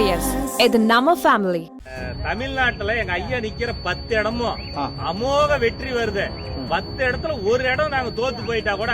Girias, இது நம்ம family. தமிழ்நாட்டுல எங்க ஐயா நிக்கிற 10 இடமும் அமோக வெற்றி வருது. 10 இடத்துல ஒரு இடம் நாங்க தோத்து போயிட்டா கூட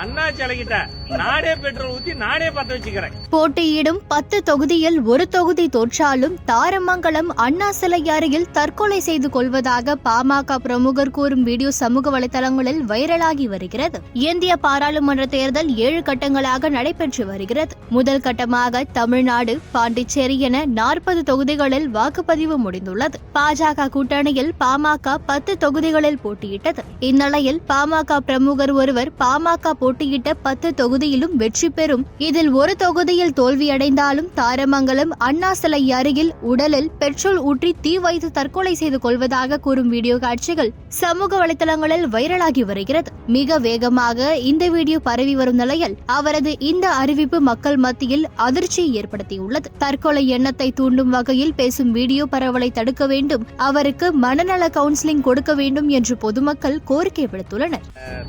அண்ணா சிலைகிட்ட நானே பெட்ரோல் ஊத்தி நானே பத்த வச்சுக்கிறேன். போட்டியிடும் 10 தொகுதியில் ஒரு தொகுதி தோற்றாலும் தாரமங்கலம் அண்ணா சிலை அருகில் தற்கொலை செய்து கொள்வதாக பாமக பிரமுகர் கூறும் வீடியோ சமூக வலைதளங்களில் வைரலாகி வருகிறது. இந்திய பாராளுமன்ற தேர்தல் 7 கட்டங்களாக நடைபெற்று வருகிறது. முதல் கட்டமாக தமிழ்நாடு, பாண்டிச்சேரி என 40 தொகுதிகளில் வாக்குப்பதிவு முடிந்துள்ளது. பாஜக கூட்டணியில் பாமக 10 தொகுதிகளில் போட்டியிட்டது. இந்நிலையில் பாமக பிரமுகர் ஒருவர் பாமக போட்டியிட்ட 10 தொகுதியிலும் வெற்றி பெறும், இதில் ஒரு தொகுதியில் தோல்வியடைந்தாலும் தாரமங்கலம் அண்ணா சிலை அருகில் உடலில் பெட்ரோல் ஊற்றி தீ வைத்து தற்கொலை செய்து கொள்வதாக கூறும் வீடியோ காட்சிகள் சமூக வலைதளங்களில் வைரலாகி வருகிறது. மிக வேகமாக இந்த வீடியோ பரவி வரும் நிலையில் அவரது இந்த அறிவிப்பு மக்கள் மத்தியில் அதிர்ச்சியை ஏற்படுத்தியுள்ளது. தற்கொலை எண்ணத்தை தூண்டும் வகையில் பேசும் வீடியோ பரவலை தடுக்க வேண்டும், அவருக்கு மனநல கவுன்சிலிங் கொடுக்க வேண்டும் என்று பொதுமக்கள் கோரிக்கை விடுத்துள்ளனர்.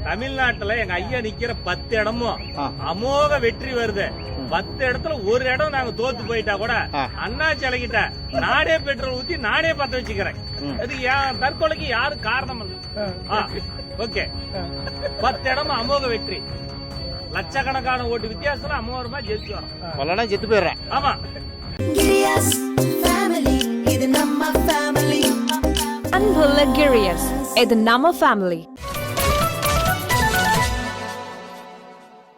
தமிழ்நாட்டுல எங்க ஐயா நிக்கிற 10 இடமும் அமோக வெற்றி வருது. 10 இடத்துல ஒரு இடம் நாங்க தோத்து போயிட்டா கூட அண்ணா சிலைகிட்ட நானே பெட்ரோல் ஊத்தி நானே பத்த வச்சுக்கிறேன். அது தற்கொலைக்கு யாரு காரணம் இல்ல. ஓகே, 10 இடமும் அமோக வெற்றி, லட்சக்கணக்கான ஓட்டு வித்தியாசத்துல அமோகமா ஜெயிச்சு வரோம். செத்து போயிடுறேன். ஆமா, அன்புள்ள Girias, இது நம்ம ஃபேமிலி.